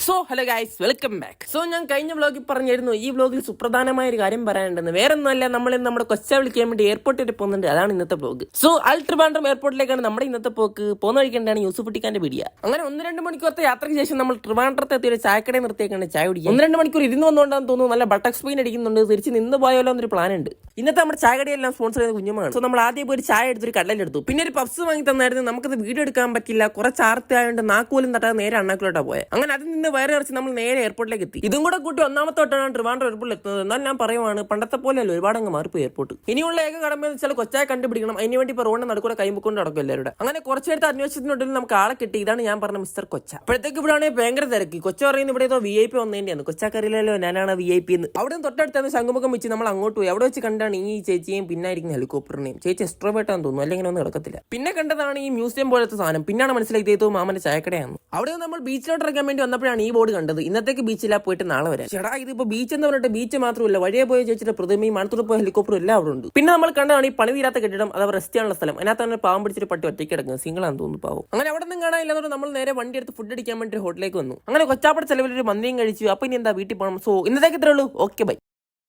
So hello guys, welcome back. So ഞാൻ കഴിഞ്ഞ വ്ലോഗിൽ പറഞ്ഞിരുന്നു ഈ വ്ലോഗിൽ സുപ്രധാനമായ ഒരു കാര്യം പറയാനുണ്ടെന്ന്. വേറെ ഒന്നുമല്ല, നമ്മൾ നമ്മുടെ കൊച്ച വിളിക്കാൻ വേണ്ടി എയർപോർട്ടിൽ വരെ പോകുന്നുണ്ട്. അതാണ് ഇന്നത്തെ വ്ലോഗ്. സോ ട്രിവാൻഡ്രം എയർപോർട്ടിലേക്കാണ് നമ്മുടെ ഇന്നത്തെ പോക്ക്. പോകുന്ന വഴിക്കേണ്ടാണ് യൂസുഫുട്ടിക്കാന്റെ വീഡിയോ. അങ്ങനെ 1-2 മണിക്കൂറത്തെ യാത്രയ്ക്ക് ശേഷം നമ്മൾ ട്രിവാൻഡ്രത്തെ എത്തിയ ഒരു ചായക്കടയിൽ നിർത്തിയേക്കാണ് ചായ കുടിക്കുക. 1-2 മണിക്കൂർ ഇരുന്ന് വന്നുകൊണ്ടാന്ന് തോന്നുന്നു. നല്ല ബട്ടർ സ്പെയിൻ അടിക്കുന്നുണ്ട്. തിരിച്ച് നിന്ന് പോയാലോ എന്നൊരു പ്ലാൻ ഉണ്ട്. ഇന്നത്തെ നമ്മുടെ ചായക്കടയെല്ലാം സ്പോൺസർ ചെയ്ത കുഞ്ഞുമാണ്. സോ നമ്മൾ ആദ്യം പോയി ഒരു ചായ എടുത്തൊരു കടലെടുത്തു. പിന്നെ ഒരു പപ്സ് വാങ്ങി തന്നായിരുന്നു. നമുക്കത് വീഡിയോ എടുക്കാൻ പറ്റില്ല, കുറച്ച് ആർത്തിയായതുകൊണ്ട് നാക്കുപോലും തട്ടാതെ നേരെ അണ്ണാക്കിലോട്ടാ പോയത്. അങ്ങനെ അതിൽ നിന്ന് വയറ് നിറച്ച് നമ്മൾ നേരെ എയർപോർട്ടിലേക്ക് എത്തി. ഇതും കൂടെ കൂട്ടി 1ാമത്തോട്ടാണ് ട്രിവാൻഡ്രം എയർപോർട്ടിൽ എത്തുന്നത്. എന്നാൽ ഞാൻ പറയുവാണ്, പണ്ടത്തെ പോലെയല്ല, ഒരുപാട് അങ്ങ് മാറിപ്പോയി എയർപോർട്ട്. ഇനിയുള്ള ഏക കടമെന്ന് വെച്ചാൽ കൊച്ചായ കണ്ടുപിടിക്കണം. അതിനുവേണ്ടി ഇപ്പോൾ റോഡിന്റെ നടുക്കൂടെ കൈമുക്കൊണ്ട് നടക്കും എല്ലാവരുടെ. അങ്ങനെ കുറച്ചെടുത്ത് അന്വേഷണത്തിനുള്ളിൽ നമുക്ക് ആളെ കിട്ടി. ഇതാണ് ഞാൻ പറഞ്ഞ മിസ്റ്റർ കൊച്ച. അപ്പോഴത്തേക്ക് ഇവിടെ ആണെങ്കിൽ ഭയങ്കര തിരക്കി. കൊച്ച പറയുന്നത് ഇവിടെ ഏതോ VIP വന്നതിന്റെയാണ്. കൊച്ചാക്കറിയില്ലല്ലോ ഞാനാണ് VIP എന്ന്. അവിടെ നിന്ന് തൊട്ടടുത്താണ് ശംഖുമുഖം വെച്ച് നമ്മൾ അങ്ങോട്ട് പോയി. അവിടെ വെച്ച് കണ്ടാണ് ഈ ചേച്ചിയും പിന്നായിരിക്കുന്ന ഹെലികോപ്റ്ററിനെയും. ചേച്ചി എക്സ്ട്രോവേർട്ടാന്ന് തോന്നുന്നു, അല്ലെങ്കിൽ ഒന്നും കിടക്കത്തില്ല. പിന്നെ കണ്ടതാണ് ഈ മ്യൂസിയം പോലത്തെ സാധനം. പിന്നാണ് മനസ്സിലായി ഇതേതോ മാമന്റെ ചായക്കടയാണ്. അവിടെ നമ്മൾ ബീച്ചിലോട്ട് ഇറങ്ങാൻ വേണ്ടി വന്നപ്പോഴാണ് ഈ ബോർഡ് കണ്ടത്. ഇന്നത്തേക്ക് ബീച്ചിലാ, പോയിട്ട് നാളെ വരാം. ചേട്ടാ, ഇതിപ്പോ ബീച്ച് എന്ന് പറഞ്ഞിട്ട് ബീച്ച് മാത്രമല്ല, വഴിയെ പോയ ചേച്ചിയുടെ പ്രതിമയും മണത്തൂർ പോയ ഹെലികോപ്റ്ററും എല്ലാം അവിടെ ഉണ്ട്. പിന്നെ നമ്മൾ കണ്ടതാണ് ഈ പണി തീരാത്ത കെട്ടിടം, അത് റെസ്റ്റ് ചെയ്യാനുള്ള സ്ഥലം. അതിനകത്താണ് പാവം പിടിച്ചിട്ട് പട്ടി ഒറ്റയ്ക്ക് കിടക്കുന്നത്. സിംഗിളാന്ന് തോന്നുന്നു പാവം. അങ്ങനെ അവിടെ നിന്ന് കാണാനില്ലാതെ നമ്മൾ നേരെ വണ്ടി എടുത്ത് ഫുഡ് അടിക്കാൻ വേണ്ടി ഹോട്ടലിലേക്ക് വന്നു. അങ്ങനെ കൊച്ചാപ്പട ചെലവിൽ ഒരു മന്തിയും കഴിച്ചു. അപ്പൊ ഇനി എന്താ, വീട്ടിൽ പോകണം. സോ ഇന്നത്തേക്ക് ഇത്രേ ഉള്ളൂ. Okay, by.